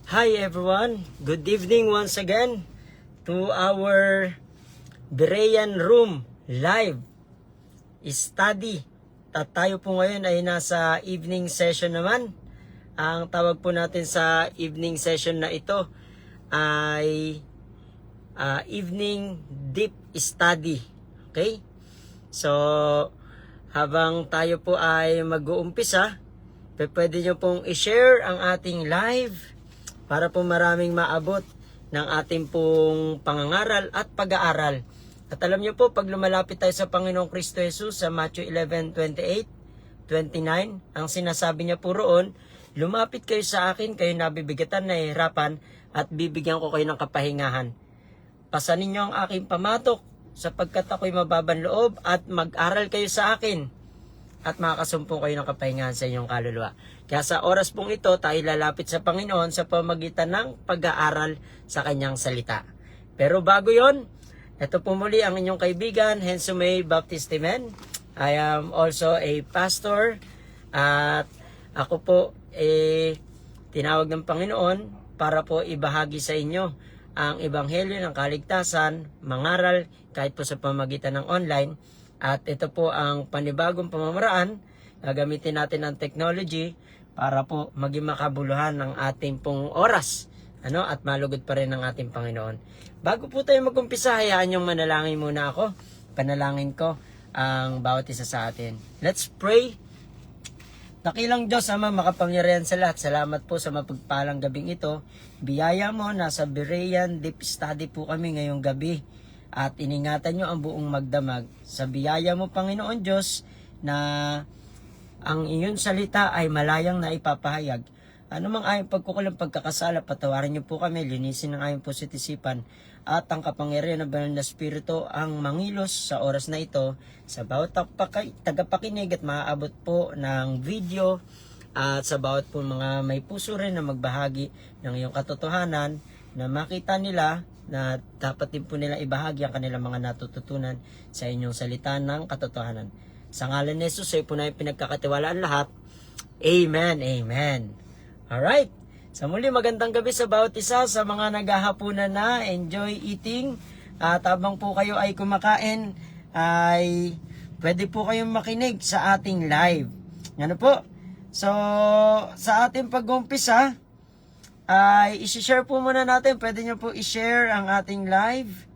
Hi everyone, good evening once again to our Berean Room live study. At tayo po ngayon ay nasa evening session naman. Ang tawag po natin sa evening session na ito ay evening deep study. Okay? So, habang tayo po ay mag-uumpisa, pwede nyo pong i-share ang ating live para po maraming maabot ng ating pong pangangaral at pag-aaral. At alam nyo po, pag lumalapit tayo sa Panginoong Kristo Jesus sa Matthew 11:28, 29, ang sinasabi niya po roon, lumapit kayo sa akin, kayo nabibigatan, nahihirapan, at bibigyan ko kayo ng kapahingahan. Pasanin niyo ang aking pamatok, sapagkat ako'y mababan loob, at mag-aral kayo sa akin, at makakasumpong kayo ng kapahingahan sa inyong kaluluwa. Kaya sa oras pong ito, tayo lalapit sa Panginoon sa pamagitan ng pag-aaral sa kanyang salita. Pero bago yon, ito po muli ang inyong kaibigan, Hensume Baptistimen. I am also a pastor at ako po tinawag ng Panginoon para po ibahagi sa inyo ang ebanghelyo ng kaligtasan, mangaral kahit po sa pamagitan ng online. At ito po ang panibagong pamamaraan, gagamitin natin ang technology para po maging makabuluhan ng ating pong oras, at malugod pa rin ang ating Panginoon. Bago po tayo mag-umpisa, hayaan yung manalangin muna ako. Panalangin ko ang bawat isa sa atin. Let's pray. Dakilang Diyos, Ama, makapangyarihan sa lahat. Salamat po sa mapagpalang gabing ito. Biyaya mo, nasa Berean Deep Study po kami ngayong gabi. At iningatan nyo ang buong magdamag. Sa biyaya mo, Panginoon Diyos, na ang iyong salita ay malayang na ipapahayag. Ano mang ayong pagkukulang pagkakasala, patawarin niyo po kami, linisin ang ayong pusitisipan, at ang kapangyarihan ng banal na Espiritu ang mangilos sa oras na ito, sa bawat tagapakinig at maaabot po ng video, at sa bawat po mga may puso rin na magbahagi ng iyong katotohanan, na makita nila na dapat din po nila ibahagi ang kanilang mga natututunan sa inyong salita ng katotohanan. Sa ngalan ni Jesus ay po na pinagkakatiwalaan lahat. Amen, amen. Alright, sa muli magandang gabi sa bawat isa, sa mga naghahapunan na, enjoy eating. At habang po kayo ay kumakain, ay pwede po kayong makinig sa ating live. Ano po? So, sa ating pag-umpisa, ay isi-share po muna natin. Pwede nyo po i-share ang ating live.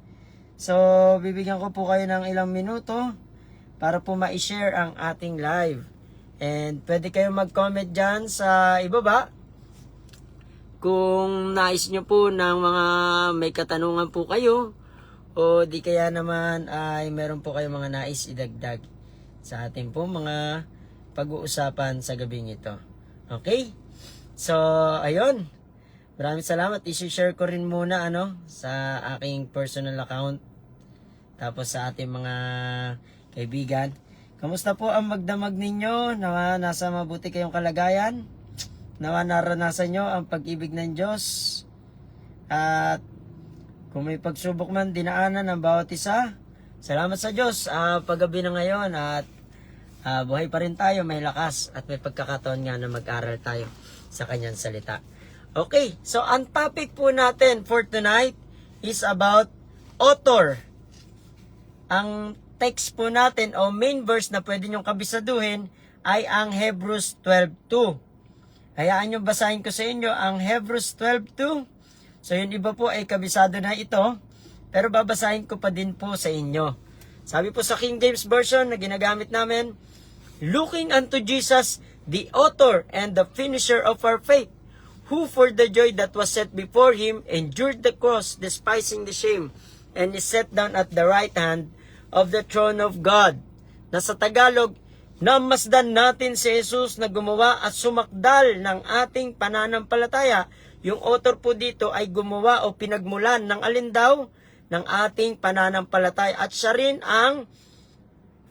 So, bibigyan ko po kayo ng ilang minuto para po ma-share ang ating live. And pwede kayong mag-comment dyan sa ibaba kung nais nyo po ng mga may katanungan po kayo, o di kaya naman ay meron po kayong mga nais idagdag sa ating po mga pag-uusapan sa gabing ito. Okay? So, ayun. Maraming salamat. I-share ko rin muna sa aking personal account. Tapos sa ating mga kaibigan. Kamusta po ang magdamag ninyo? Nawa nasa mabuti kayong kalagayan? Nawa naranasan nyo ang pag-ibig ng Diyos? At kung may pagsubok man dinaanan ng bawat isa, salamat sa Diyos. Paggabi na ngayon at buhay pa rin tayo, may lakas at may pagkakataon nga na mag-aral tayo sa kanyang salita. Okay, so ang topic po natin for tonight is about author. Ang text po natin o main verse na pwede nyong kabisaduhin ay ang Hebrews 12:2. Hayaan nyo basahin ko sa inyo ang Hebrews 12:2. So yung iba po ay kabisado na ito, pero babasahin ko pa din po sa inyo. Sabi po sa King James Version na ginagamit namin, looking unto Jesus, the author and the finisher of our faith, who for the joy that was set before him endured the cross, despising the shame, and is set down at the right hand of the throne of God. Na sa Tagalog, namasdan natin si Jesus na gumawa at sumakdal ng ating pananampalataya. Yung author po dito ay gumawa o pinagmulan ng alin daw? Ng ating pananampalataya. At siya rin ang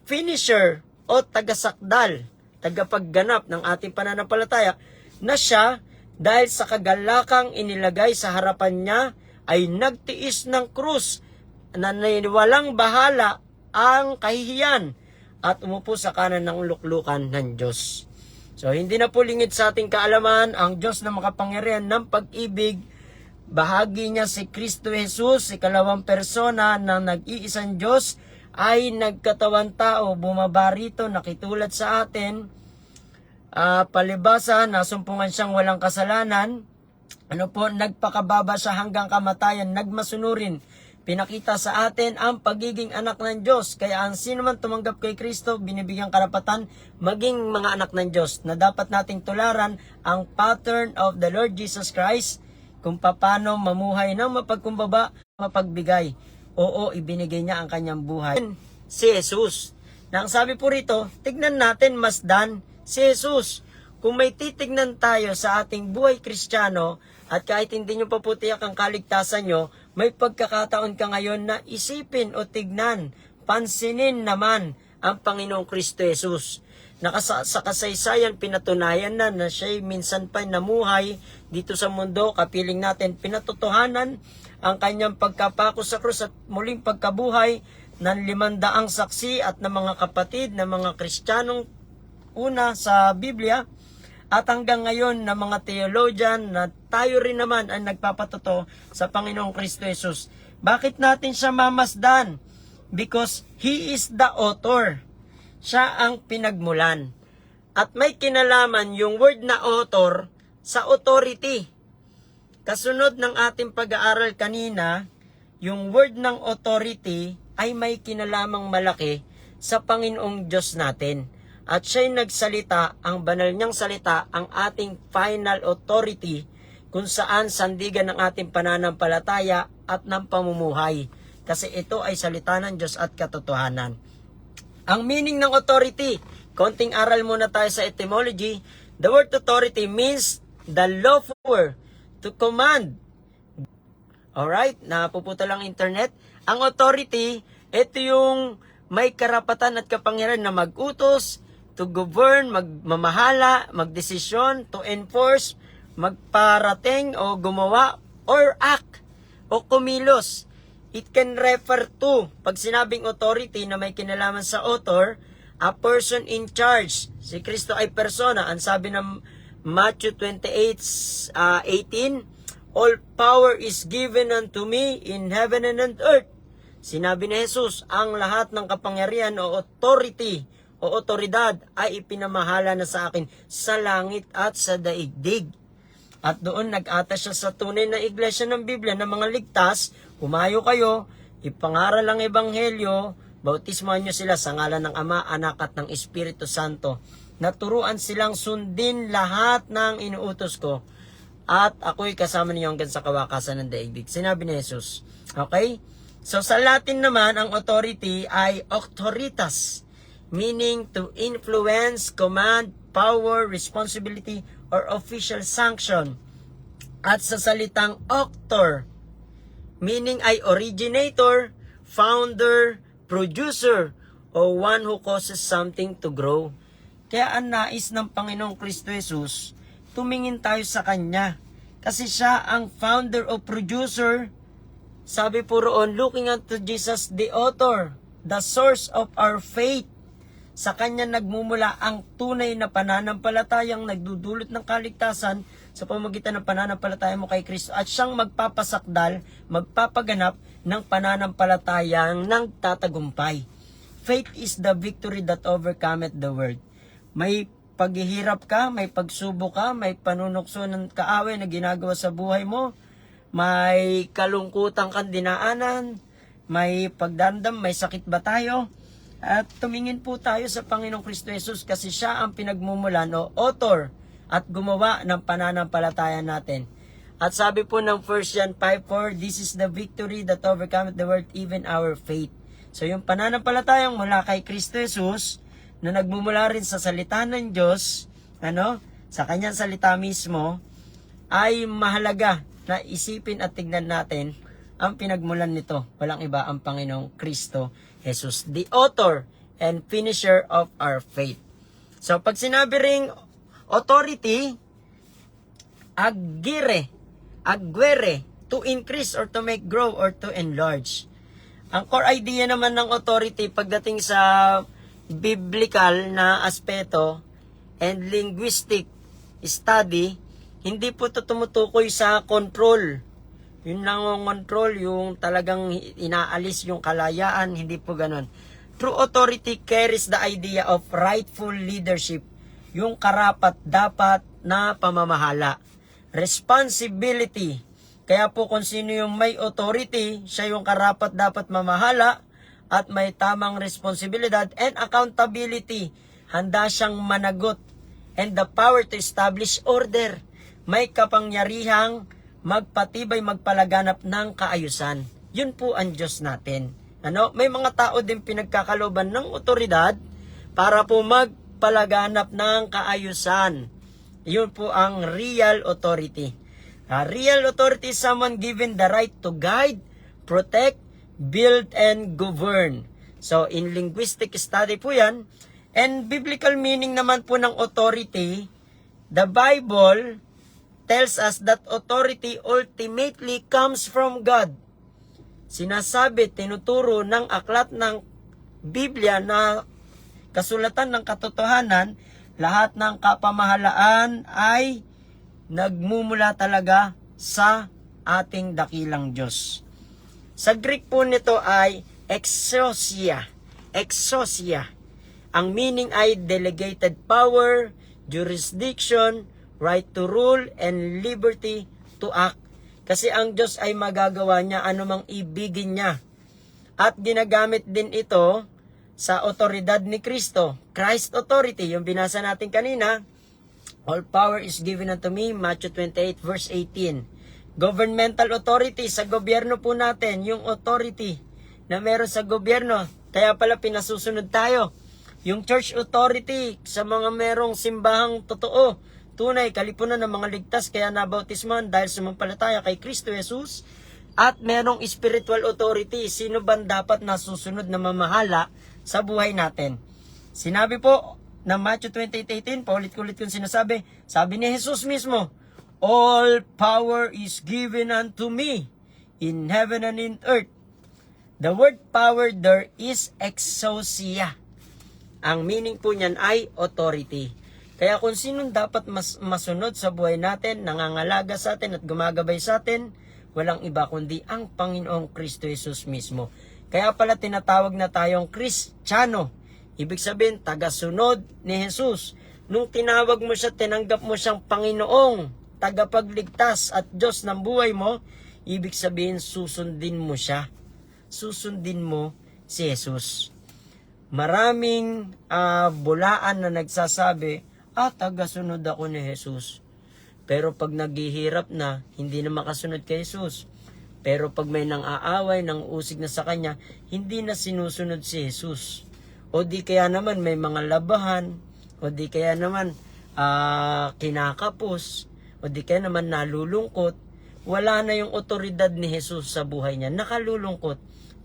finisher o tagasakdal, tagapagganap ng ating pananampalataya, na siya dahil sa kagalakang inilagay sa harapan niya ay nagtiis ng krus na walang bahala ang kahihiyan at umupo sa kanan ng luklukan ng Diyos. So hindi na po lingid sa ating kaalaman ang Diyos na makapangyarihan ng pag-ibig. Bahagi niya si Kristo Jesus, ikalawang persona ng nag-iisang Diyos, ay nagkatawan tao, bumaba rito, nakitulad sa atin. Palibasa, nasumpungan siyang walang kasalanan. Nagpakababa siya hanggang kamatayan, nagmasunurin. Pinakita sa atin ang pagiging anak ng Diyos. Kaya ang sino man tumanggap kay Kristo, binibigyang karapatan maging mga anak ng Diyos, na dapat nating tularan ang pattern of the Lord Jesus Christ, kung paano mamuhay ng mapagkumbaba, mapagbigay. Oo, ibinigay niya ang kanyang buhay. Si Jesus. Na ang sabi po rito, tignan natin masdan si Jesus. Kung may titignan tayo sa ating buhay Kristiyano, at kahit hindi nyo paputiyak ang kaligtasan nyo, may pagkakataon ka ngayon na isipin o tignan, pansinin naman ang Panginoong Kristo Jesus. Sa kasaysayan, pinatunayan na siya'y minsan pa namuhay dito sa mundo. Kapiling natin, pinatotohanan ang kanyang pagkapako sa krus at muling pagkabuhay ng 500 saksi at ng mga kapatid, ng mga Kristiyanong una sa Biblia. At hanggang ngayon na mga theologian na tayo rin naman ang nagpapatotoo sa Panginoong Kristo Jesus. Bakit natin siya mamasdan? Because He is the author. Siya ang pinagmulan. At may kinalaman yung word na author sa authority. Kasunod ng ating pag-aaral kanina, yung word ng authority ay may kinalamang malaki sa Panginoong Diyos natin. At siya'y nagsalita, ang banal niyang salita, ang ating final authority, kung saan sandigan ng ating pananampalataya at ng pamumuhay. Kasi ito ay salita ng Diyos at katotohanan. Ang meaning ng authority, konting aral muna tayo sa etymology. The word authority means the lawful to command. Alright, napuputo lang internet. Ang authority, ito yung may karapatan at kapangyarihan na mag-utos, to govern, magmamahala, magdesisyon, to enforce, magparating o gumawa, or act, o kumilos. It can refer to, pag sinabing authority na may kinalaman sa author, a person in charge. Si Kristo ay persona. Ang sabi ng Matthew 28:18, all power is given unto me in heaven and on earth. Sinabi ni Jesus, ang lahat ng kapangyarihan o authority o otoridad ay ipinamahala na sa akin sa langit at sa daigdig. At doon nag-atas siya sa tunay na iglesia ng Biblia na mga ligtas, humayo kayo, ipangaral ang ebanghelyo, bautismohan nyo sila sa ngalan ng Ama, Anak at ng Espiritu Santo. Naturuan silang sundin lahat ng inuutos ko. At ako'y kasama niyo hanggang sa kawakasan ng daigdig. Sinabi ni Jesus. Okay? So sa Latin naman, ang authority ay auctoritas, meaning to influence, command, power, responsibility, or official sanction. At sa salitang auctor, meaning ay originator, founder, producer, o one who causes something to grow. Kaya ang nais ng Panginoong Kristo Jesus, tumingin tayo sa Kanya. Kasi siya ang founder o producer. Sabi po roon, looking unto Jesus, the author, the source of our faith. Sa Kanya nagmumula ang tunay na pananampalatayang nagdudulot ng kaligtasan sa pamamagitan ng pananampalataya mo kay Kristo. At siyang magpapasakdal, magpapaganap ng pananampalatayang nagtatagumpay. Faith is the victory that overcometh the world. May paghihirap ka, may pagsubok ka, may panunukso ng kaaway na ginagawa sa buhay mo, may kalungkutan kang dinaanan, may pagdamdam, may sakit ba tayo? At tumingin po tayo sa Panginoong Kristo Jesus kasi siya ang pinagmumulan o author at gumawa ng pananampalataya natin. At sabi po ng 1 John 5:4, this is the victory that overcometh the world, even our faith. So yung pananampalatayang mula kay Kristo Jesus na nagmumula rin sa salita ng Diyos, sa kanyang salita mismo, ay mahalaga na isipin at tignan natin ang pinagmulan nito. Walang iba ang Panginoong Kristo Jesus, the author and finisher of our faith. So pag sinabi ring authority, aguere, to increase or to make grow or to enlarge. Ang core idea naman ng authority pagdating sa biblical na aspeto, and linguistic study, hindi po ito tumutukoy sa control. Yun lang ang control, yung talagang inaalis yung kalayaan, hindi po ganun. True authority carries the idea of rightful leadership, yung karapat-dapat na pamamahala. Responsibility, kaya po kung sino yung may authority, siya yung karapat-dapat mamahala at may tamang responsibilidad. And accountability, handa siyang managot. And the power to establish order, may kapangyarihang magpatibay, magpalaganap ng kaayusan. Yun po ang Diyos natin. May mga tao din pinagkakaloban ng otoridad para po magpalaganap ng kaayusan. Yun po ang real authority. Real authority is someone given the right to guide, protect, build, and govern. So, in linguistic study po yan. And biblical meaning naman po ng authority, the Bible tells us that authority ultimately comes from God. Sinasabi, tinuturo ng aklat ng Biblia na kasulatan ng katotohanan, lahat ng kapamahalaan ay nagmumula talaga sa ating dakilang Diyos. Sa Greek po nito ay exousia. Exousia. Ang meaning ay delegated power, jurisdiction, right to rule, and liberty to act. Kasi ang Diyos ay magagawa niya anumang ibigin niya. At ginagamit din ito sa otoridad ni Kristo. Christ authority, yung binasa natin kanina. All power is given unto me, Matthew 28 verse 18. Governmental authority, sa gobyerno po natin, yung authority na meron sa gobyerno. Kaya pala pinasusunod tayo. Yung church authority, sa mga merong simbahang totoo, tunay, kalipunan ng mga ligtas, kaya nabautisman dahil sumampalataya kay Kristo Jesus. At merong spiritual authority, sino ba dapat nasusunod na mamahala sa buhay natin? Sinabi po na Matthew 28:18, paulit-ulit kong sinasabi, sabi ni Jesus mismo, all power is given unto me in heaven and in earth. The word power there is exousia. Ang meaning po niyan ay authority. Kaya kung sinong dapat masunod sa buhay natin, nangangalaga sa atin at gumagabay sa atin, walang iba kundi ang Panginoong Kristo Jesus mismo. Kaya pala tinatawag na tayong Kristiyano. Ibig sabihin, tagasunod ni Jesus. Nung tinawag mo siya, tinanggap mo siyang Panginoong, tagapagligtas at Diyos ng buhay mo, ibig sabihin, susundin mo siya. Susundin mo si Jesus. Maraming bulaan na nagsasabi, tagasunod ako ni Jesus. Pero pag naghihirap na, hindi na makasunod kay Jesus. Pero pag may nang-aaway, nang-usig na sa kanya, hindi na sinusunod si Jesus. O di kaya naman may mga labahan, o di kaya naman kinakapos, o di kaya naman nalulungkot. Wala na yung otoridad ni Jesus sa buhay niya, nakalulungkot.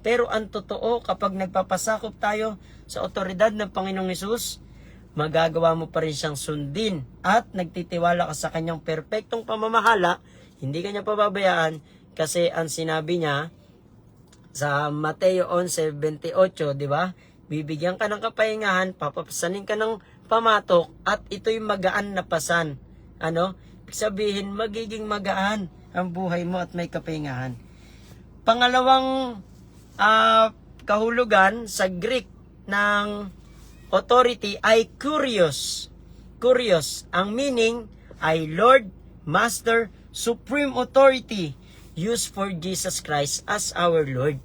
Pero ang totoo, kapag nagpapasakop tayo sa otoridad ng Panginoong Jesus, magagawa mo pa rin siyang sundin at nagtitiwala ka sa kanyang perpektong pamamahala, hindi kanya pababayaan kasi ang sinabi niya sa Mateo 11:28, di ba? Bibigyan ka ng kapahingahan, papasanin ka ng pamatok at ito'y magaan na pasan. Ibig sabihin, magiging magaan ang buhay mo at may kapahingahan. Pangalawang kahulugan sa Greek ng authority ay kurios. Kurios. Ang meaning ay Lord, Master, Supreme Authority used for Jesus Christ as our Lord.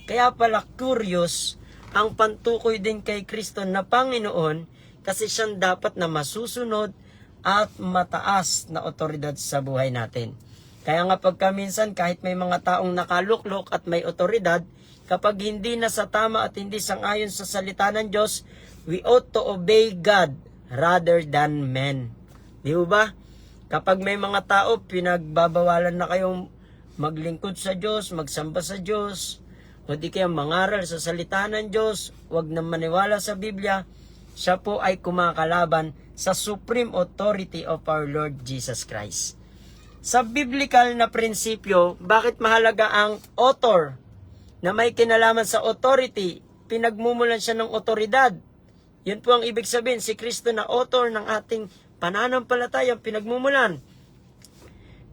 Kaya pala kurios ang pantukoy din kay Kristo na Panginoon kasi siyang dapat na masusunod at mataas na otoridad sa buhay natin. Kaya nga pagka minsan kahit may mga taong nakaluklok at may otoridad, kapag hindi na sa tama at hindi sang-ayon sa salita ng Diyos, we ought to obey God rather than men. Di ba? Kapag may mga tao, pinagbabawalan na kayong maglingkod sa Diyos, magsamba sa Diyos, o di kaya mangaral sa salita ng Diyos, huwag na maniwala sa Biblia, siya po ay kumakalaban sa supreme authority of our Lord Jesus Christ. Sa biblical na prinsipyo, bakit mahalaga ang author na may kinalaman sa authority? Pinagmumulan siya ng otoridad. Yun po ang ibig sabihin, si Kristo na author ng ating pananampalatayang pinagmumulan.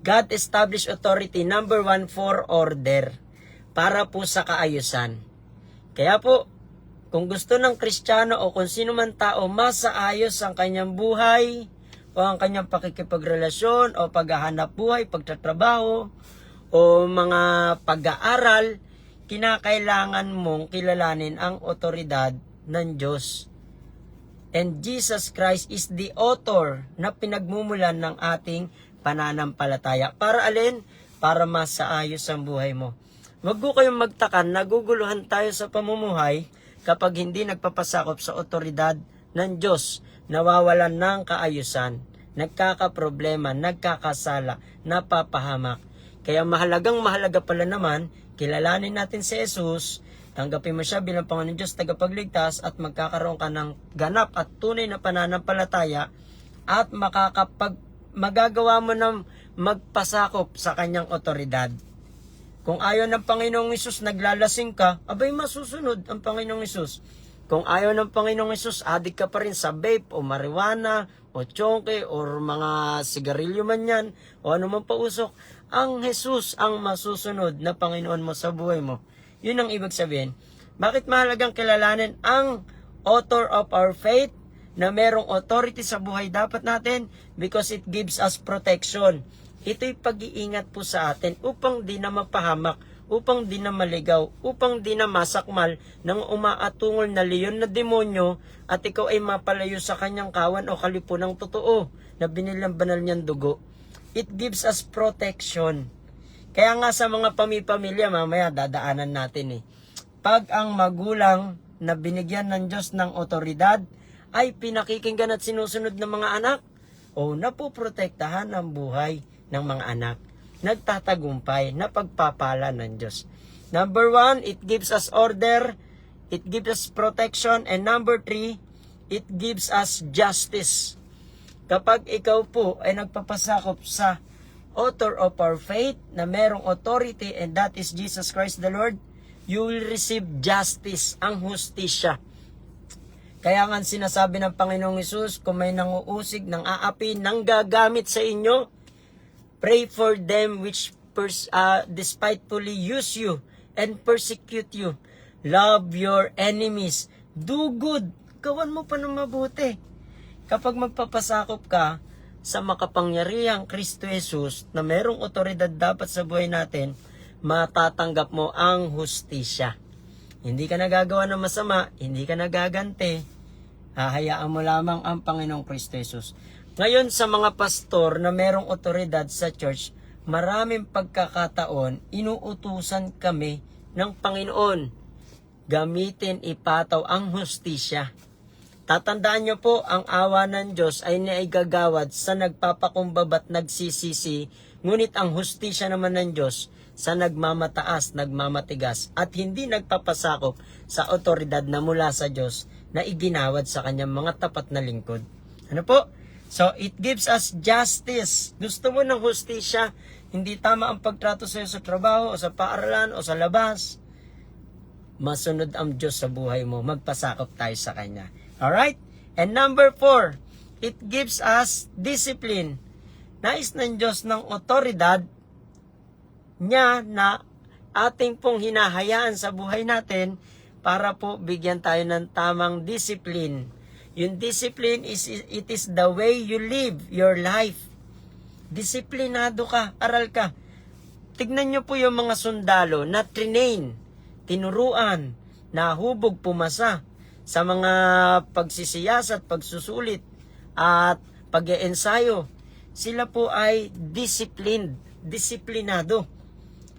God established authority, number 1, for order. Para po sa kaayusan. Kaya po, kung gusto ng Kristiyano o kung sino man tao masaayos ang kanyang buhay o ang kanyang pakikipagrelasyon o paghahanap buhay, pagtatrabaho o mga pag-aaral, kinakailangan mong kilalanin ang otoridad ng Diyos. And Jesus Christ is the author na pinagmumulan ng ating pananampalataya. Para alin? Para masaayos ang buhay mo. Huwag ko kayong magtakan, naguguluhan tayo sa pamumuhay kapag hindi nagpapasakop sa otoridad ng Diyos, nawawalan ng kaayusan, nagkakaproblema, nagkakasala, napapahamak. Kaya mahalaga pala naman, kilalanin natin si Jesus, tanggapin mo siya bilang Panginoon Diyos, tagapagligtas, at magkakaroon ka ng ganap at tunay na pananampalataya at magagawa mo ng magpasakop sa kanyang otoridad. Kung ayaw ng Panginoong Hesus, naglalasing ka, abay masusunod ang Panginoong Hesus. Kung ayaw ng Panginoong Hesus, adik ka pa rin sa vape o marijuana o chonke o mga sigarilyo man yan o ano man pausok, ang Hesus ang masusunod na Panginoon mo sa buhay mo. Yun ang ibig sabihin. Bakit mahalagang kilalanin ang author of our faith na merong authority sa buhay dapat natin? Because it gives us protection. Ito'y pag-iingat po sa atin upang di na mapahamak, upang di na maligaw, upang di na masakmal ng umaatungol na leyon na demonyo at ikaw ay mapalayo sa kanyang kawan o kalipunang totoo na binilang banal niyang dugo. It gives us protection. Kaya nga sa mga pamilya, mamaya dadaanan natin Pag ang magulang na binigyan ng Diyos ng otoridad ay pinakikinggan at sinusunod ng mga anak, o napoprotektahan ang buhay ng mga anak, nagtatagumpay, napagpapala ng Diyos. Number 1, it gives us order, it gives us protection, and number 3, it gives us justice. Kapag ikaw po ay nagpapasakop sa author of our faith na merong authority, and that is Jesus Christ the Lord, you will receive justice, ang hustisya. Kaya nga sinasabi ng Panginoong Hesus, kung may nanguusig ng aapi, nang gagamit sa inyo, pray for them which despitefully use you and persecute you. Love your enemies. Do good. Gawan mo pa ng mabuti. Kapag magpapasakop ka sa makapangyarihang Kristo Jesus na merong otoridad dapat sa buhay natin, matatanggap mo ang hustisya. Hindi ka nagagawa ng masama, hindi ka nagagante. Hahayaan mo lamang ang Panginoong Kristo Jesus. Ngayon sa mga pastor na merong otoridad sa church, maraming pagkakataon, inuutusan kami ng Panginoon. Gamitin ipataw ang hustisya. Tatandaan nyo po, ang awa ng Diyos ay naigagawad sa nagpapakumbaba at nagsisisi, ngunit ang hustisya naman ng Diyos sa nagmamataas, nagmamatigas, at hindi nagpapasakop sa otoridad na mula sa Diyos na iginawad sa kanyang mga tapat na lingkod. Ano po? So, it gives us justice. Gusto mo ng hustisya, hindi tama ang pagtrato sa iyo sa trabaho o sa paaralan o sa labas, masunod ang Diyos sa buhay mo. Magpasakop tayo sa Kanya. Alright? And number 4, it gives us discipline. Nais ng Diyos ng otoridad niya na ating pong hinahayaan sa buhay natin para po bigyan tayo ng tamang discipline. Yung discipline it is the way you live your life. Disiplinado ka, aral ka. Tignan nyo po yung mga sundalo na trinain, tinuruan, nahubog, pumasa sa mga pagsisiyasat, pagsusulit at pag-iensayo. Sila po ay disiplinado.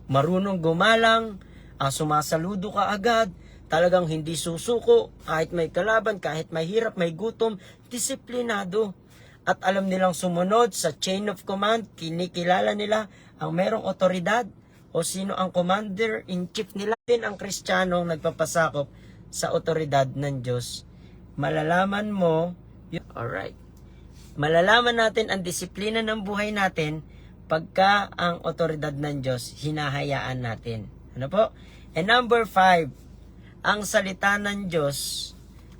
Marunong gumalang, sumasaludo ka agad, talagang hindi susuko, kahit may kalaban, kahit may hirap, may gutom, disiplinado. At alam nilang sumunod sa chain of command, kinikilala nila ang merong otoridad o sino ang commander-in-chief nila. Din ang Kristiyanong nagpapasakop sa otoridad ng Diyos. Malalaman mo, alright, malalaman natin ang disiplina ng buhay natin pagka ang otoridad ng Diyos hinahayaan natin. Ano po? And number 5, ang salita ng Diyos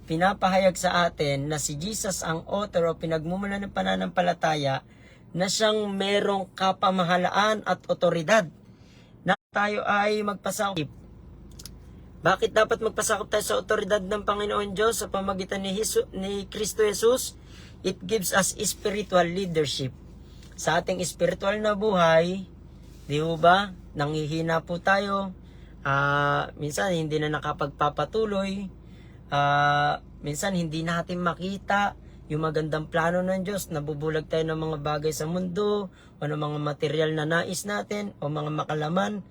pinapahayag sa atin na si Jesus ang author o pinagmumulan ng pananampalataya na siyang merong kapamahalaan at otoridad na tayo ay magpasakop. Bakit dapat magpasakop tayo sa otoridad ng Panginoon Diyos sa pamagitan ni Kristo Jesus? It gives us spiritual leadership. Sa ating spiritual na buhay, di ba, nanghihina po tayo, minsan hindi na nakapagpapatuloy, minsan hindi natin makita yung magandang plano ng Diyos, nabubulag tayo ng mga bagay sa mundo, o ng mga material na nais natin, o mga makalaman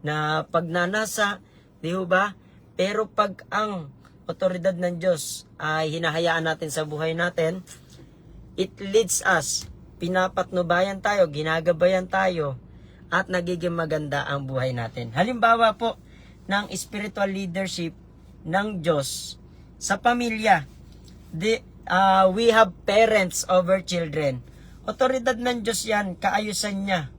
na pagnanasa, di ba? Pero pag ang otoridad ng Diyos ay hinahayaan natin sa buhay natin, it leads us, pinapatnubayan tayo, ginagabayan tayo, at nagiging maganda ang buhay natin. Halimbawa po ng spiritual leadership ng Diyos sa pamilya. We have parents over children. Otoridad ng Diyos yan, kaayusan niya.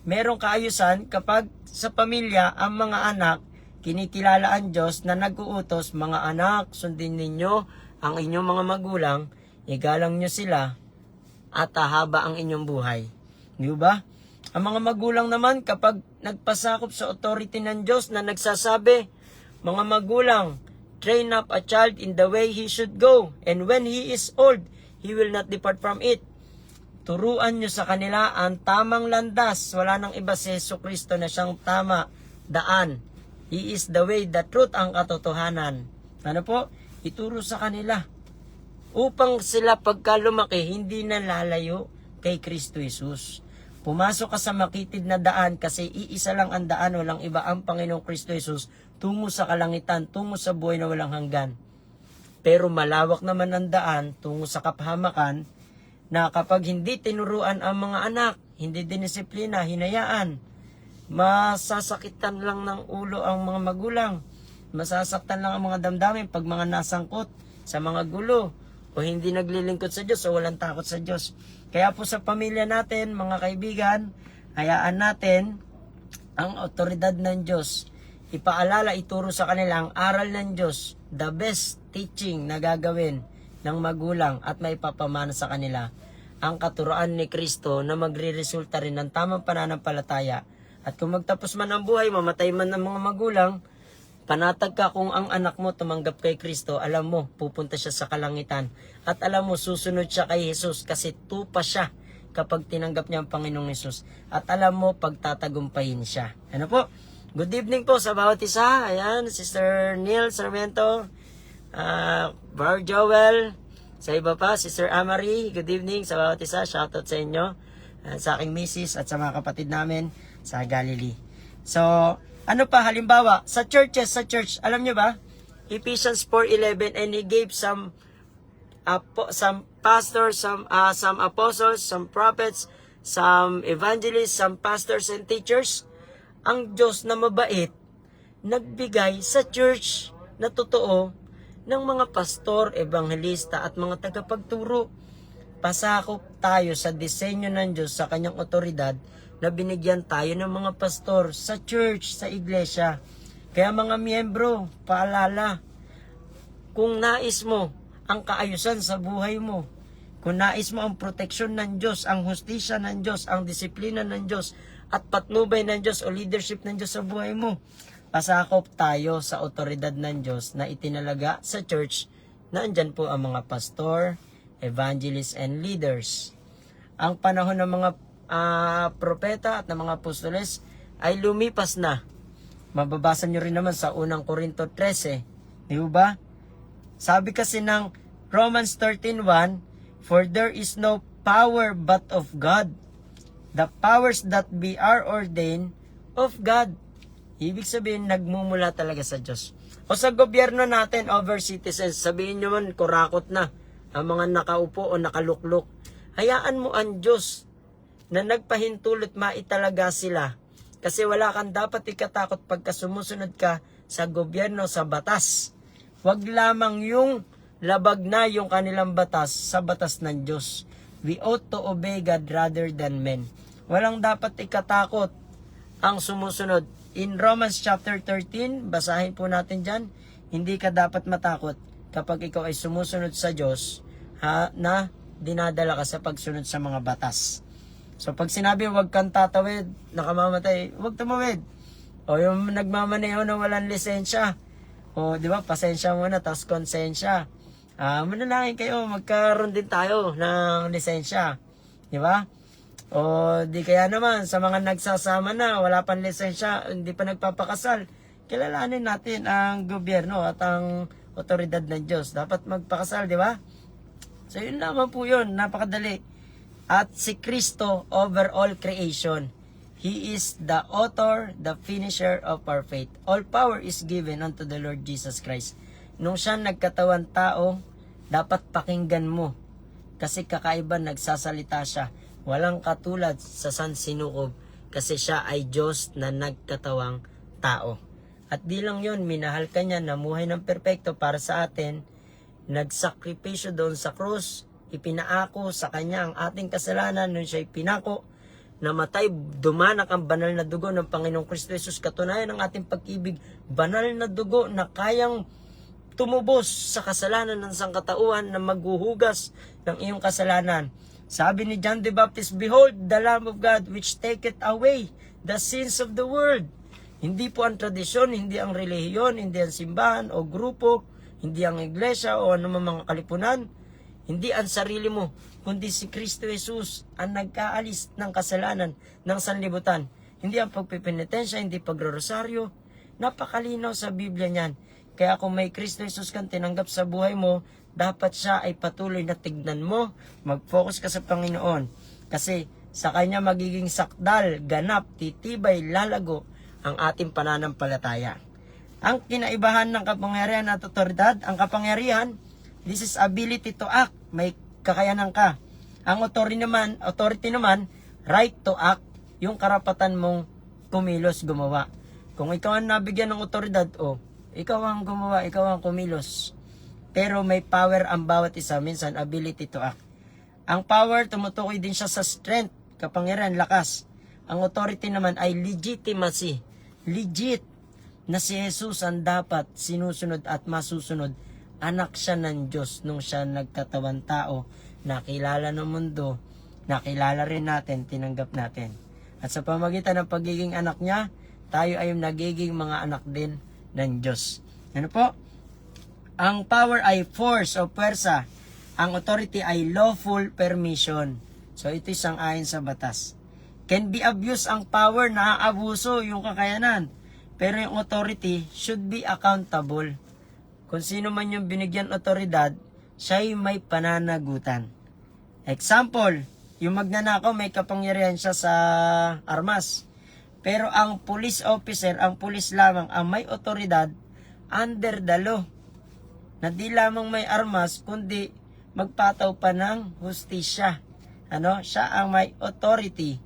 Merong kaayusan kapag sa pamilya ang mga anak, kinikilala ang Diyos na nag-uutos, mga anak, sundin ninyo ang inyong mga magulang, igalang nyo sila, at haba ang inyong buhay. Di ba? Ang mga magulang naman kapag nagpasakop sa authority ng Diyos na nagsasabi, mga magulang, train up a child in the way he should go, and when he is old, he will not depart from it. Turuan nyo sa kanila ang tamang landas. Wala nang iba si Jesucristo na siyang tama, daan. He is the way, the truth, ang katotohanan. Ano po? Ituro sa kanila. Upang sila pagka lumaki, hindi na lalayo kay Kristo Jesus. Pumasok ka sa makitid na daan kasi iisa lang ang daan, walang iba ang Panginoong Kristo Jesus, tungo sa kalangitan, tungo sa buhay na walang hanggan. Pero malawak naman ang daan tungo sa kapahamakan na kapag hindi tinuruan ang mga anak, hindi dinisiplina, hinayaan, masasakitan lang ng ulo ang mga magulang, masasaktan lang ang mga damdamin pag mga nasangkot sa mga gulo o hindi naglilingkod sa Diyos o walang takot sa Diyos. Kaya po sa pamilya natin, mga kaibigan, hayaan natin ang otoridad ng Diyos. Ipaalala, ituro sa kanila ang aral ng Diyos, the best teaching na gagawin ng magulang at maipapamana sa kanila ang katuroan ni Kristo na magre-resulta rin ng tamang pananampalataya. At kung magtapos man ang buhay, mamatay man ng mga magulang, panatag ka kung ang anak mo tumanggap kay Kristo, alam mo, pupunta siya sa kalangitan. At alam mo, susunod siya kay Jesus kasi tupa siya kapag tinanggap niya ang Panginoong Jesus. At alam mo, pagtatagumpayin siya. Ano po? Good evening po sa bawat isa. Ayan, Sister Neil Sarmiento, Brother Joel, sa iba pa, Sister Amari, good evening sa bawat isa. Shoutout sa inyo, sa aking misis at sa mga kapatid namin sa Galilee. So, ano pa, halimbawa, sa church, alam nyo ba? Ephesians 4:11, and he gave some pastors, some apostles, some prophets, some evangelists, some pastors and teachers. Ang Diyos na mabait, nagbigay sa church na totoo ng mga pastor, evangelista at mga tagapagturo. Pasakop tayo sa disenyo ng Diyos sa kanyang otoridad na binigyan tayo ng mga pastor sa church, sa iglesia. Kaya mga miyembro, paalala, kung nais mo ang kaayusan sa buhay mo, kung nais mo ang proteksyon ng Diyos, ang hustisya ng Diyos, ang disiplina ng Diyos, at patnubay ng Diyos o leadership ng Diyos sa buhay mo, pasakop tayo sa otoridad ng Diyos na itinalaga sa church na andyan po ang mga pastor, evangelists, and leaders. Ang panahon ng mga propeta at ng mga apostoles ay lumipas na. Mababasa nyo rin naman sa unang Korinto 13. Di ba? Sabi kasi ng Romans 13:1, for there is no power but of God. The powers that be are ordained of God. Ibig sabihin, nagmumula talaga sa Diyos. O sa gobyerno natin, over citizens, sabihin nyo man, kurakot na ang mga nakaupo o nakaluklok. Hayaan mo ang Diyos na nagpahintulot maitalaga sila. Kasi wala kang dapat ikatakot pagka sumusunod ka sa gobyerno, sa batas. Huwag lamang yung labag na yung kanilang batas sa batas ng Diyos. We ought to obey God rather than men. Walang dapat ikatakot ang sumusunod. In Romans chapter 13, basahin po natin dyan, hindi ka dapat matakot kapag ikaw ay sumusunod sa Diyos, na dinadala ka sa pagsunod sa mga batas. So pag sinabi huwag kang tatawid, nakamamatay, huwag tumawid. O yung nagmamaneho na walang lisensya, o di ba, pasensya muna, tapos konsensya. Manalangin kayo, magkaroon din tayo ng lisensya. Di ba? O di kaya naman, sa mga nagsasama na, wala pang lisensya, hindi pa nagpapakasal, kilalanin natin ang gobyerno at ang otoridad ng Diyos. Dapat magpakasal, di ba? So yun naman po yun, napakadali. At si Kristo over all creation. He is the author, the finisher of our faith. All power is given unto the Lord Jesus Christ. Nung siya nagkatawan tao, dapat pakinggan mo. Kasi kakaiba nagsasalita siya. Walang katulad sa sansinukob. Kasi siya ay Diyos na nagkatawang tao. At di lang yun, minahal ka niya, namuhay ng perpekto para sa atin. Nagsakripisyo doon sa krus. Ipinaako sa kanya ang ating kasalanan nung siya'y pinako. Namatay, dumanak ang banal na dugo ng Panginoong Kristo Jesus. Katunayan ng ating pag-ibig, banal na dugo na kayang tumubos sa kasalanan ng sangkatauhan na maghuhugas ng iyong kasalanan. Sabi ni John the Baptist, "Behold, the Lamb of God which taketh away the sins of the world." Hindi po ang tradisyon, hindi ang relihiyon, hindi ang simbahan o grupo, hindi ang iglesia o anumang mga kalipunan, hindi ang sarili mo, kundi si Kristo Jesus ang nagkaalis ng kasalanan ng sanlibutan. Hindi ang pagpipinitensya, hindi pagrorosaryo. Napakalinaw sa Biblia niyan. Kaya kung may Kristo Jesus kang tinanggap sa buhay mo, dapat siya ay patuloy na tignan mo. Mag-focus ka sa Panginoon. Kasi sa Kanya magiging sakdal, ganap, titibay, lalago ang ating pananampalataya. Ang kinaibahan ng kapangyarihan at otoridad, ang kapangyarihan, this is ability to act. May kakayanan ka. Ang authority naman, right to act, yung karapatan mong kumilos, gumawa. Kung ikaw ang nabigyan ng otoridad, ikaw ang gumawa, ikaw ang kumilos. Pero may power ang bawat isa, minsan ability to act. Ang power, tumutukoy din siya sa strength, kapangyarihan, lakas. Ang authority naman ay legitimacy. Legit na si Jesus ang dapat sinusunod at masusunod. Anak siya ng Diyos nung siya nagkatawan tao, nakilala ng mundo, nakilala rin natin, tinanggap natin. At sa pamagitan ng pagiging anak niya, tayo ay nagiging mga anak din ng Diyos. Ano po? Ang power ay force o puwersa. Ang authority ay lawful permission. So ito isang ayon sa batas. Can be abused ang power, naaabuso yung kakayanan. Pero yung authority should be accountable. Kung sino man yung binigyan otoridad, siya'y may pananagutan. Example, yung magnanakaw may kapangyarihan siya sa armas. Pero ang police officer, ang police lamang ang may otoridad under the law. Na di lamang may armas, kundi magpataw pa ng hustisya. Siya ang may authority.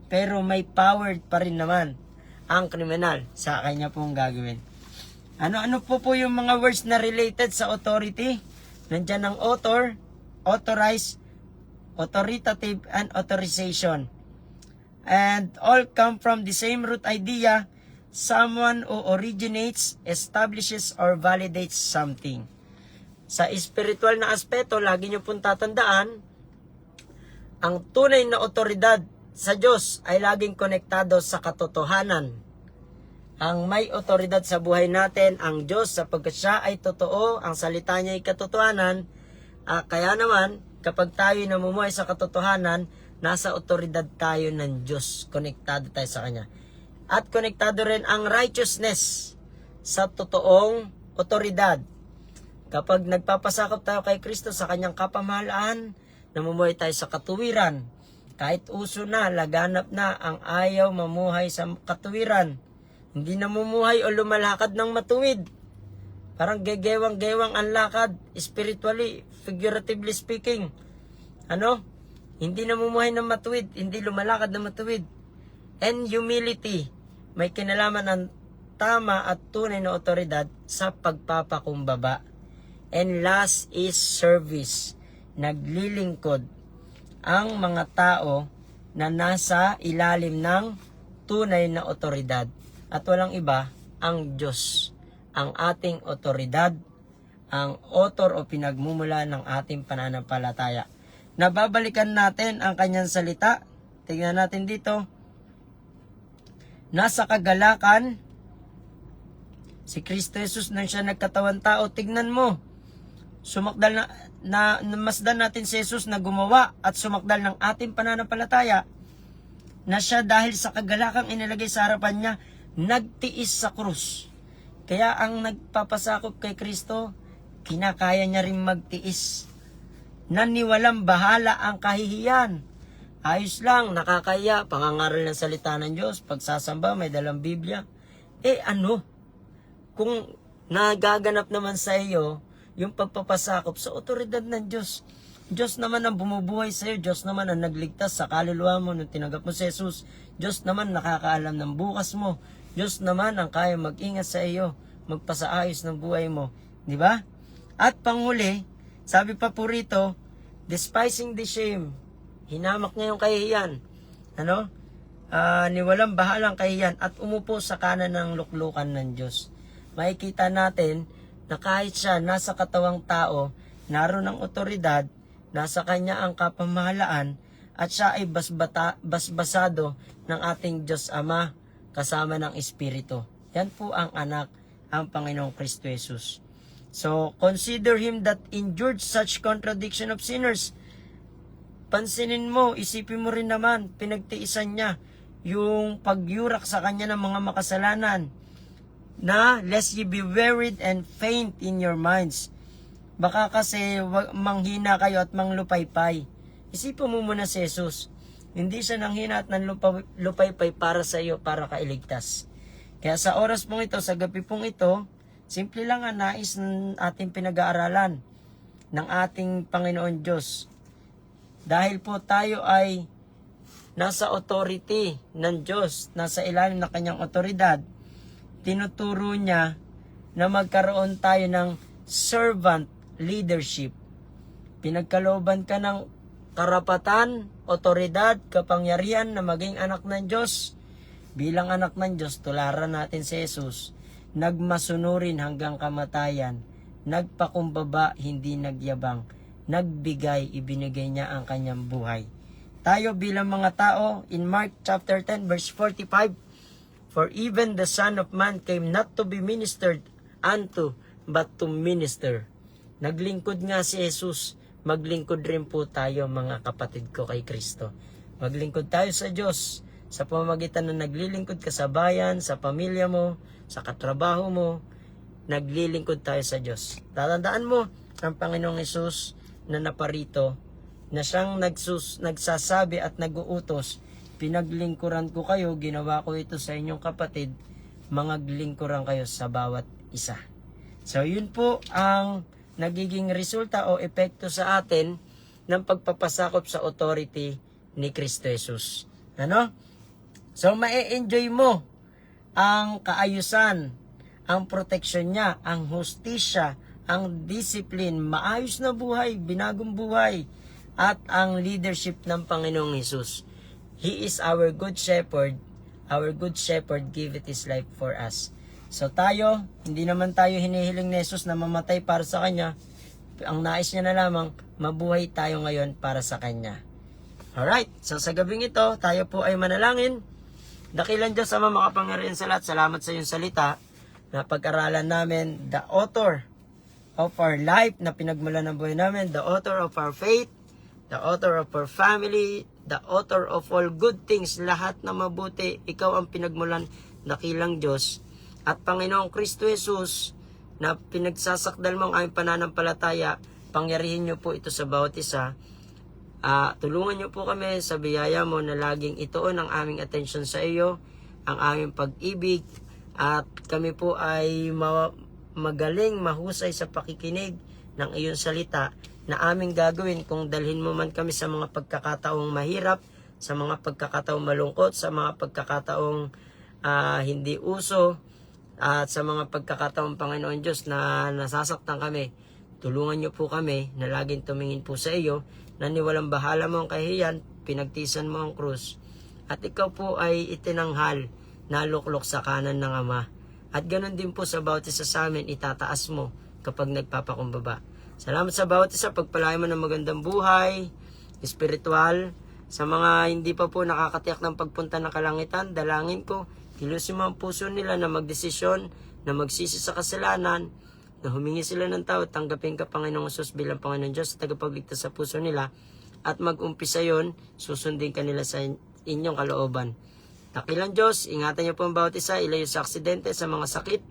Pero may power pa rin naman ang kriminal sa kanya pong gagawin. Ano po yung mga words na related sa authority? Nandiyan ang author, authorize, authoritative, and authorization. And all come from the same root idea, someone who originates, establishes, or validates something. Sa spiritual na aspeto, lagi nyo pong tatandaan, ang tunay na otoridad sa Diyos ay laging konektado sa katotohanan. Ang may otoridad sa buhay natin, ang Diyos, sapagkat siya ay totoo, ang salita niya ay katotohanan. Kaya naman, kapag tayo namumuhay sa katotohanan, nasa otoridad tayo ng Diyos. Konektado tayo sa Kanya. At konektado rin ang righteousness sa totoong otoridad. Kapag nagpapasakop tayo kay Kristo sa Kanyang kapamahalaan, namumuhay tayo sa katuwiran. Kahit uso na, laganap na ang ayaw mamuhay sa katuwiran. Hindi namumuhay o lumalakad ng matuwid. Parang gegewang-gewang ang lakad, spiritually, figuratively speaking. Hindi namumuhay ng matuwid, hindi lumalakad ng matuwid. And humility, may kinalaman ang tama at tunay na otoridad sa pagpapakumbaba. And last is service, naglilingkod ang mga tao na nasa ilalim ng tunay na otoridad. At walang iba, ang Diyos, ang ating otoridad, ang author o pinagmumula ng ating pananampalataya. Nababalikan natin ang kanyang salita. Tingnan natin dito. Nasa kagalakan, si Kristo Jesus nang siya nagkatawan tao, tignan mo. Sumakdal masdan natin si Jesus na gumawa at sumakdal ng ating pananampalataya na siya dahil sa kagalakang inilagay sa harapan niya, nagtiis sa krus. Kaya ang nagpapasakop kay Kristo, kinakaya niya rin magtiis. Naniwalang bahala ang kahihiyan. Ayos lang, nakakaya, pangangaral ng salita ng Diyos, pagsasamba, may dalang Biblia. Kung nagaganap naman sa iyo, yung pagpapasakop sa otoridad ng Diyos. Diyos naman ang bumubuhay sa iyo, Diyos naman ang nagligtas sa kaluluwa mo nung tinanggap mo si Jesus. Diyos naman nakakaalam ng bukas mo. Diyos naman ang kaya mag-ingat sa iyo, magpasaayos ng buhay mo. Di ba? At panghuli, sabi pa po rito, despising the shame. Hinamak niya yung kahihiyan. Niwalang bahalang kahihiyan at umupo sa kanan ng luklukan ng Diyos. Makikita natin na kahit siya nasa katawang tao, naroon ang otoridad, nasa kanya ang kapamahalaan, at siya ay basbasado ng ating Diyos Ama kasama ng Espiritu. Yan po ang anak, ang Panginoong Kristo Jesus. So, consider Him that endured such contradiction of sinners. Pansinin mo, isipin mo rin naman, pinagtiisan niya yung pagyurak sa kanya ng mga makasalanan, na lest ye be wearied and faint in your minds. Baka kasi manghina kayo at manglupaypay. Isipin mo muna si Jesus. Hindi siya nanghina at nanlupaypay para sa iyo, para kailigtas. Kaya sa oras pong ito, sa gabi pong ito, simple lang ang nais ng ating pinag-aaralan ng ating Panginoon Diyos. Dahil po tayo ay nasa authority ng Diyos, nasa ilalim ng kanyang otoridad, tinuturo niya na magkaroon tayo ng servant leadership. Pinagkalooban ka ng karapatan, otoridad, kapangyarihan na maging anak ng Diyos. Bilang anak ng Diyos, tularan natin si Jesus. Nagmasunurin hanggang kamatayan. Nagpakumbaba, hindi nagyabang. Nagbigay, ibinigay niya ang kanyang buhay. Tayo bilang mga tao, in Mark chapter 10 verse 45, for even the Son of Man came not to be ministered unto, but to minister. Naglingkod nga si Jesus, maglingkod rin po tayo mga kapatid ko kay Kristo. Maglingkod tayo sa Diyos, sa pamamagitan na naglilingkod ka sa bayan, sa pamilya mo, sa katrabaho mo, naglilingkod tayo sa Diyos. Tatandaan mo, ang Panginoong Jesus na naparito, na siyang nagsasabi at nag-uutos, pinaglingkuran ko kayo, ginawa ko ito sa inyong kapatid, mangaglingkuran kayo sa bawat isa. So yun po ang nagiging resulta o epekto sa atin ng pagpapasakop sa authority ni Kristo Jesus. So ma-enjoy mo ang kaayusan, ang proteksyon niya, ang hustisya, ang discipline, maayos na buhay, binagong buhay, at ang leadership ng Panginoong Jesus. He is our good shepherd. Our good shepherd giveth His life for us. So tayo, hindi naman tayo hinihiling ni Jesus na mamatay para sa Kanya. Ang nais niya na lamang, mabuhay tayo ngayon para sa Kanya. Alright, so sa gabing ito, tayo po ay manalangin. Dakilang Diyos Ama, makapangyarihan sa lahat, salamat sa iyong salita na pag-aralan namin, the author of our life na pinagmulan ng buhay namin, the author of our faith, the author of our family, the author of all good things, lahat na mabuti, ikaw ang pinagmulan, dakilang Diyos. At Panginoong Kristo Jesus, na pinagsasakdal mo ang aming pananampalataya, pangyarihin niyo po ito sa bawat isa. Tulungan niyo po kami sa biyaya mo na laging ituon ang aming atensyon sa iyo, ang aming pag-ibig, at kami po ay magaling, mahusay sa pakikinig ng iyong salita na aming gagawin kung dalhin mo man kami sa mga pagkakataong mahirap, sa mga pagkakataong malungkot, sa mga pagkakataong hindi uso, at sa mga pagkakataong Panginoon Diyos na nasasaktan kami. Tulungan niyo po kami na laging tumingin po sa iyo, na niwalang bahala mo ang kahihiyan, pinagtisan mo ang krus, at ikaw po ay itinanghal na luklok sa kanan ng Ama. At ganun din po sa bawat isa sa amin, itataas mo kapag nagpapakumbaba. Salamat sa bawat isa, pagpalain mo ng magandang buhay, spiritual. Sa mga hindi pa po nakakatiyak ng pagpunta ng kalangitan, dalangin ko, kilusin mo ang puso nila na magdesisyon, na magsisi sa kasalanan, na humingi sila ng tawad, tanggapin ka Panginoong Hesus bilang Panginoong Diyos sa tagapagligtas sa puso nila, at mag-umpisa yon, susundin ka nila sa inyong kalooban. Dakilang Diyos, ingatan niyo po ang bawat isa, ilayo sa aksidente, sa mga sakit,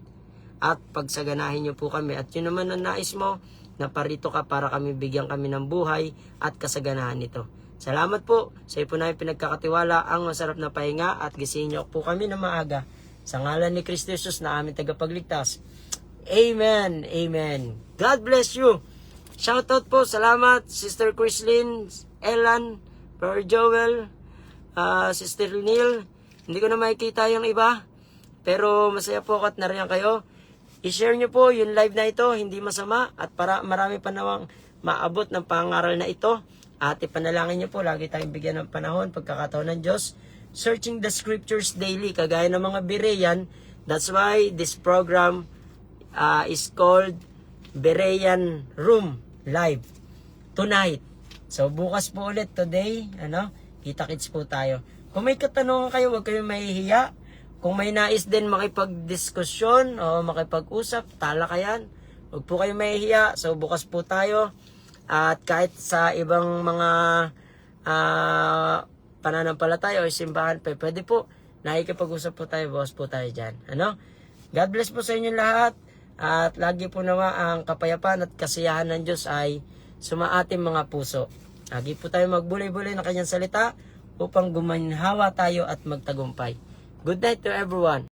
at pagsaganahin niyo po kami. At yun naman ang nais mo, na parito ka para kami bigyan kami ng buhay at kasaganahan nito. Salamat po sa iyo po namin pinagkakatiwala ang masarap na pahinga at gisingin niyo po kami na maaga. Sa ngalan ni Kristo Jesus na aming tagapagligtas. Amen. Amen. God bless you. Shoutout po. Salamat Sister Chrislyn, Ellen, Brother Joel, Sister Neil. Hindi ko na makikita yung iba. Pero masaya po ako at nariyan kayo. I-share nyo po yung live na ito, hindi masama. At para marami pa nawang maabot ng pangaral na ito. At ipanalangin nyo po, lagi tayong bigyan ng panahon, pagkakataon ng Diyos. Searching the scriptures daily, kagaya ng mga Berean. That's why this program is called Berean Room Live tonight. So bukas po ulit today, kita-kits po tayo. Kung may katanungan kayo, huwag kayong mahihiya. Kung may nais din makipagdiskusyon o makipag-usap, talakayan, huwag po kayong mahihiya. So bukas po tayo. At kahit sa ibang mga pananampalataya o simbahan, pwede po, nakikipag-usap po tayo, bukas po tayo dyan. God bless po sa inyo lahat. At lagi po naman ang kapayapaan at kasiyahan ng Diyos ay sumaating mga puso. Lagi po tayo magbulay-bulay ng kanyang salita upang gumanhawa tayo at magtagumpay. Good night to everyone.